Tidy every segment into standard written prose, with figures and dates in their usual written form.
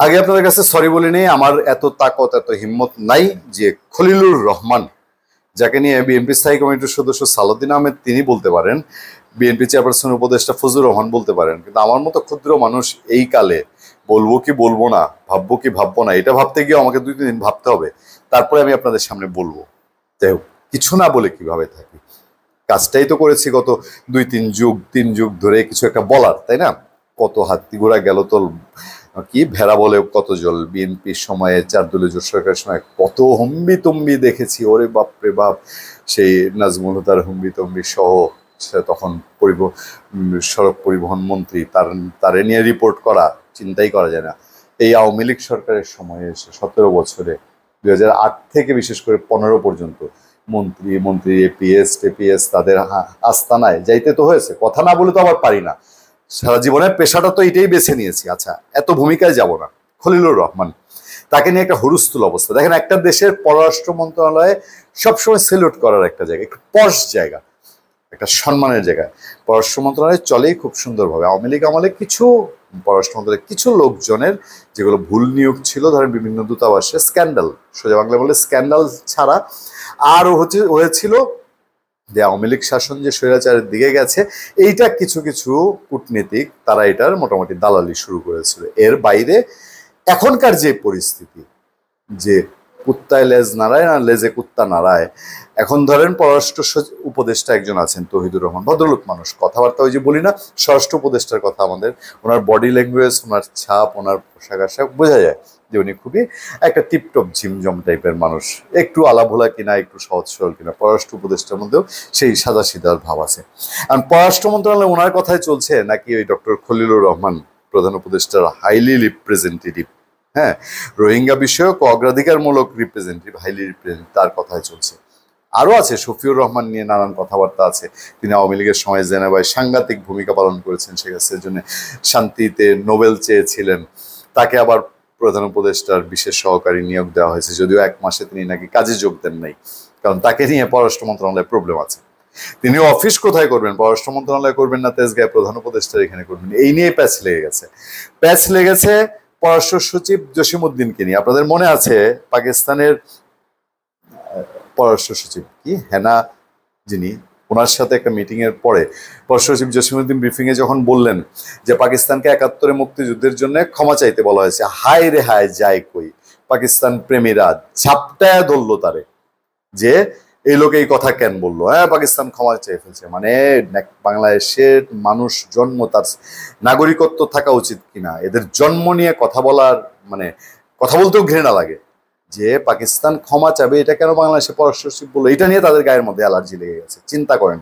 আগে আপনাদের কাছে সরি বলে নেই, আমার এত তাকত এত হিম্মত নাই যে খলিলুর রহমান, যাকে নিয়ে বিএনপি স্থায়ী কমিটির সদস্য সালাউদ্দিন আহমেদ তিনি বলতে পারেন, বিএনপি চেয়ারপারসন উপদেষ্টা ফজলুর রহমান বলতে পারেন, কিন্তু আমার মতো ক্ষুদ্র মানুষ এই কালে বলবো কি বলবো না, ভাববো কি ভাববো না, এটা ভাবতে গিয়ে আমাকে 2-3 দিন ভাবতে হবে, তারপরে আমি আপনাদের সামনে বলবো। যাই হোক, কিছু না বলে কিভাবে থাকি, কাজটাই তো করেছি গত 2-3 যুগ ধরে কিছু একটা বলার, তাই না? কত হাতি ঘোড়া গেল তো কি ভেড়া বলে কত জল। বিএনপির সময়ে 4 দলীয় জোট সরকারের সময় কত হম্বি তম্বি দেখেছি, ওরে বাপ রে বাপ। সেই নাজমুল হুদার হম্বি তম্বি সহ, সে তখন সড়ক পরিবহন মন্ত্রী, তারে নিয়ে রিপোর্ট করা চিন্তাই করা যায় না। এই আওয়ামী লীগ সরকারের সময়ে এসে 17 বছরে 2008 থেকে বিশেষ করে 15 পর্যন্ত মন্ত্রী টেপিএস তাদের আস্তানায় যাইতে তো হয়েছে। কথা না বলে তো আবার পারি না, সারা জীবনের পেশাটা তো এটাই বেছে নিয়েছি। আচ্ছা, এত ভূমিকায় যাব না। খলিলুর রহমান, তাকে নিয়ে একটা হুলস্থুল অবস্থা। দেখেন, একটা দেশের পররাষ্ট্র মন্ত্রণালয়ে সবসময় সেলুট করার একটা জায়গা, একটু পশ জায়গা, একটা সম্মানের জায়গা। পররাষ্ট্র মন্ত্রণালয় চলেই খুব সুন্দরভাবে। আওয়ামী লীগ আমলে কিছু পররাষ্ট্র মন্ত্রণালয়ের কিছু লোকজনের যেগুলো ভুল নিয়োগ ছিল, ধরেন বিভিন্ন দূতাবাসে স্ক্যান্ডাল, সোজা বাংলা বলে স্ক্যান্ডাল ছাড়া আরও হয়েছিল যে আওয়ামী লীগ শাসন যে স্বৈরাচারের দিকে গেছে, এইটা কিছু কিছু কূটনীতিক তারা এটার মোটামুটি দালালি শুরু করেছিল। এর বাইরে এখনকার যে পরিস্থিতি, যে কুত্তায় লেজ নাড়ায় না লেজে কুত্তা নাড়ায়, এখন ধরেন পররাষ্ট্র উপদেষ্টা একজন আছেন তৌহিদুর রহমান, ভদ্রলোক মানুষ, কথাবার্তা ওই যে বলি না স্বরাষ্ট্র উপদেষ্টার কথা, আমাদের ওনার বডি ল্যাঙ্গুয়েজ, ওনার ছাপ, ওনার পোশাক আশাক বোঝা যায় যে উনি খুবই একটা টিপটপ ঝিমঝম টাইপের মানুষ, একটু আলাভোলা কিনা, একটু সহজ সরল কিনা। পররাষ্ট্র উপদেষ্টার মধ্যেও সেই সাদা সিধার ভাব আছে। আর পররাষ্ট্র মন্ত্রণালয় ওনার কথাই চলছে নাকি ওই ডক্টর খলিলুর রহমান প্রধান উপদেষ্টার হাইলি রিপ্রেজেন্টেটিভ, হ্যাঁ, রোহিঙ্গা বিষয়ক অগ্রাধিকারমূলক রিপ্রেজেন্টেটিভ, হাইলি রিপ্রেজেন্টেটিভ, তার কথাই চলছে। আরও আছে, শফিউর রহমান নিয়ে নানান কথাবার্তা আছে। তিনি আওয়ামী লীগের সময় জেনেভায় সাংঘাতিক ভূমিকা পালন করেছেন, শেখ হাসিনার জন্য শান্তিতে নোবেল চেয়েছিলেন। তাকে আবার প্রধান উপদেষ্টার বিশেষ সহকারী নিয়োগ দেওয়া হয়েছে, যদিও 1 মাসে তিনি নাকি কাজে যোগ দেন নাই, কারণ তাকে নিয়ে পররাষ্ট্র মন্ত্রণালয়ে প্রবলেম আছে। তিনি অফিস কোথায় করবেন, পররাষ্ট্র মন্ত্রণালয়ে করবেন না তেজগাঁয়ে প্রধান উপদেষ্টার এখানে করবেন, এই নিয়ে প্যাচ লেগেছে পররাষ্ট্র সচিব জসিমউদ্দিনকে নিয়ে। আপনাদের মনে আছে পাকিস্তানের পররাষ্ট্র সচিব কি হেনা, যিনি, ওনার সাথে একটা মিটিং এর পরে পররাষ্ট্র সচিব জসিমউদ্দিন ব্রিফিং এ যখন বললেন যে পাকিস্তানকে 71-এ মুক্তিযুদ্ধের জন্য ক্ষমা চাইতে বলা হয়েছে, হায় রে হায় যায় কই, পাকিস্তান প্রেমীরা ঝাপটায় ধরলো তারে যে এই লোক এই কথা কেন বললো, হ্যাঁ পাকিস্তান ক্ষমা চেয়ে ফেলছে। মানে বাংলাদেশের মানুষ জন্ম, তার নাগরিকত্ব থাকা উচিত কিনা, এদের জন্ম নিয়ে কথা বলার, মানে কথা বলতেও ঘৃণা লাগে যে পাকিস্তান ক্ষমা চাবে, এটা কেন বাংলাদেশে পররাষ্ট্র সচিব বললো, এটা নিয়ে তাদের গায়ের মধ্যে অ্যালার্জি লেগে গেছে, চিন্তা করেন।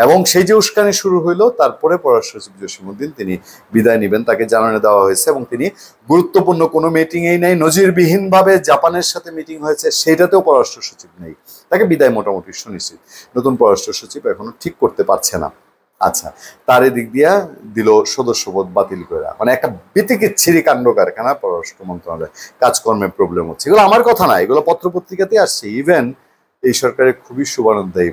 এবং সেই যে উস্কানি শুরু হইলো, তারপরে পররাষ্ট্র সচিব জসিমউদ্দিন তিনি বিদায় নেবেন, তাকে জানানো দেওয়া হয়েছে, এবং তিনি গুরুত্বপূর্ণ কোনো মিটিংয়েই নেই, নজিরবিহীনভাবে জাপানের সাথে মিটিং হয়েছে সেটাতেও পররাষ্ট্র সচিব নেই, তাকে বিদায় মোটামুটি সুনিশ্চিত। নতুন পররাষ্ট্র সচিব এখনো ঠিক করতে পারছে না। আচ্ছা, তার এদিক দিয়া দিল সদস্যপদ বাতিল করে, মানে একটা বিতিকিচ্ছিরি কাণ্ড কারখানা পররাষ্ট্র মন্ত্রণালয়, কাজকর্মে প্রবলেম হচ্ছে। এগুলো আমার কথা না, এগুলো পত্রপত্রিকাতে আসছে। ইভেন এই সরকারের খুবই শুভানুধ্যায়ী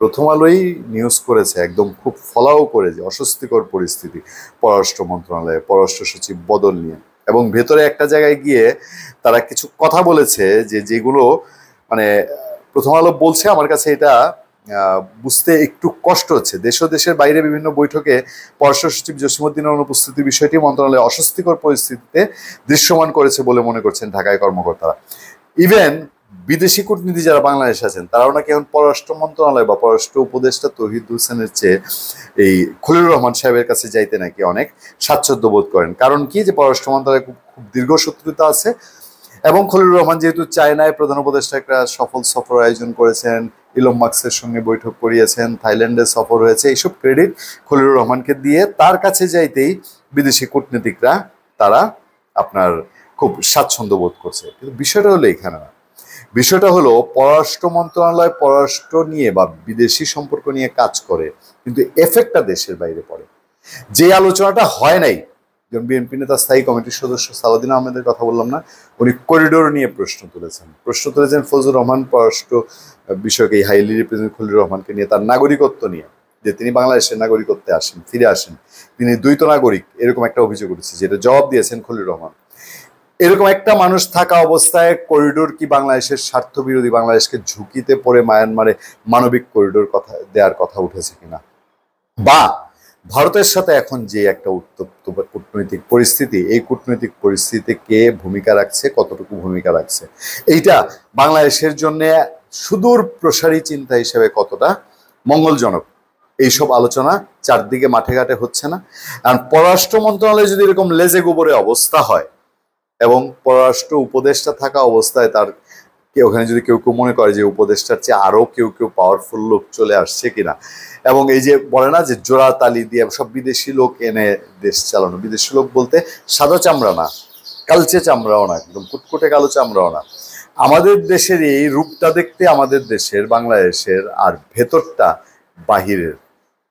প্রথম আলোই নিউজ করেছে, একদম খুব ফলাও করে, যে অস্বস্তিকর পরিস্থিতি পররাষ্ট্র মন্ত্রণালয়ে পররাষ্ট্র সচিব বদল নিয়ে। এবং ভেতরে একটা জায়গায় গিয়ে তারা কিছু কথা বলেছে যেগুলো মানে প্রথম আলো বলছে, আমার কাছে এটা বুঝতে একটু কষ্ট হচ্ছে। দেশ ও দেশের বাইরে বিভিন্ন বৈঠকে পররাষ্ট্র সচিব জসিমউদ্দিনের অনুপস্থিতির বিষয়টি মন্ত্রণালয়ে অস্বস্তিকর পরিস্থিতিতে দৃশ্যমান করেছে বলে মনে করছেন ঢাকায় কর্মকর্তারা। ইভেন বিদেশি কূটনীতি যারা বাংলাদেশে আছেন তারাও নাকি এখন পররাষ্ট্র মন্ত্রণালয় বা পররাষ্ট্র উপদেষ্টা তৌহিদ হোসেনের চেয়ে এই খলিলুর রহমান সাহেবের কাছে যাইতে নাকি অনেক স্বাচ্ছন্দ্য বোধ করেন। কারণ কি, যে পররাষ্ট্র মন্ত্রণালয়ে খুব দীর্ঘ শত্রুতা আছে, এবং খলিলুর রহমান যেহেতু চায়নায় প্রধান উপদেষ্টা একটা সফল সফর আয়োজন করেছেন, ইলন মাস্কের সঙ্গে বৈঠক করিয়েছেন, থাইল্যান্ডে সফর হয়েছে, এইসব ক্রেডিট খলিলুর রহমানকে দিয়ে তার কাছে যাইতেই বিদেশি কূটনীতিকরা তারা আপনার খুব স্বাচ্ছন্দ্য বোধ করছে। কিন্তু বিষয়টা হলো এখানে না, বিষয়টা হলো পররাষ্ট্র মন্ত্রণালয় পররাষ্ট্র নিয়ে বা বিদেশি সম্পর্ক নিয়ে কাজ করে, কিন্তু এফেক্টটা দেশের বাইরে পড়ে। যে আলোচনাটা হয় নাই, যেমন বিএনপি নেতা স্থায়ী কমিটির সদস্য সালাউদ্দিন আহমেদের কথা বললাম না, উনি করিডোর নিয়ে প্রশ্ন তুলেছেন ফজলুর রহমান পররাষ্ট্র বিষয়ক এই হাইলি রিপ্রেজেন্টেটিভ খলিলুর রহমানকে নিয়ে, তার নাগরিকত্ব নিয়ে, যে তিনি বাংলাদেশের নাগরিকত্বে ফিরে আসেন, তিনি দ্বৈত নাগরিক, এরকম একটা অভিযোগ উঠেছে, যেটা জবাব দিয়েছেন খলিলুর রহমান। এরকম একটা মানুষ থাকা অবস্থায় করিডোর কি বাংলাদেশের স্বার্থ বিরোধী, বাংলাদেশকে ঝুঁকিতে পড়ে মায়ানমারে মানবিক করিডোর কথা দেওয়ার কথা উঠেছে কিনা, বা ভারতের সাথে এখন যে একটা উত্তপ্ত কূটনৈতিক পরিস্থিতি, এই কূটনৈতিক পরিস্থিতিতে কে ভূমিকা রাখছে, কতটুকু ভূমিকা রাখছে, এইটা বাংলাদেশের জন্য সুদূর প্রসারী চিন্তা হিসেবে কতটা মঙ্গলজনক, এইসব আলোচনা চারদিকে মাঠে ঘাটে হচ্ছে না। আর পররাষ্ট্র মন্ত্রণালয়ে যদি এরকম লেজে গোবরে অবস্থা হয় এবং পররাষ্ট্র উপদেষ্টা থাকা অবস্থায় তার ওখানে যদি কেউ কেউ মনে করে যে উপদেষ্টার চেয়ে আরো কেউ কেউ পাওয়ারফুল লোক চলে আসছে কিনা, এবং এই যে বলে না যে জোড়া তালি দিয়ে সব বিদেশি লোক এনে দেশ চালানো, বিদেশি লোক বলতে সাদা চামড়া না, কালচে চামড়াও না, একদম কুটকুটে কালো চামড়াও না, আমাদের দেশের এই রূপটা দেখতে আমাদের দেশের বাংলাদেশের, আর ভেতরটা বাহিরের,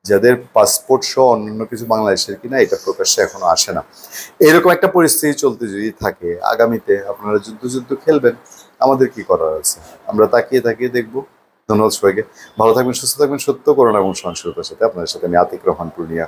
যাদের পাসপোর্ট সহ অন্যান্য কিছু বাংলাদেশের কিনা এটা প্রকাশ্যে এখনো আসে না। এরকম একটা পরিস্থিতি চলতে যদি থাকে, আগামীতে আপনারা যুদ্ধ যুদ্ধ খেলবেন, আমাদের কি করার আছে, আমরা তাকিয়ে তাকিয়ে দেখবো। ধন্যবাদ সবাইকে, ভালো থাকবেন, সুস্থ থাকবেন, সত্য করুন এবং সহনশীলতার সাথে। আপনাদের সাথে আমি আতিক রহমান পূর্ণিয়া।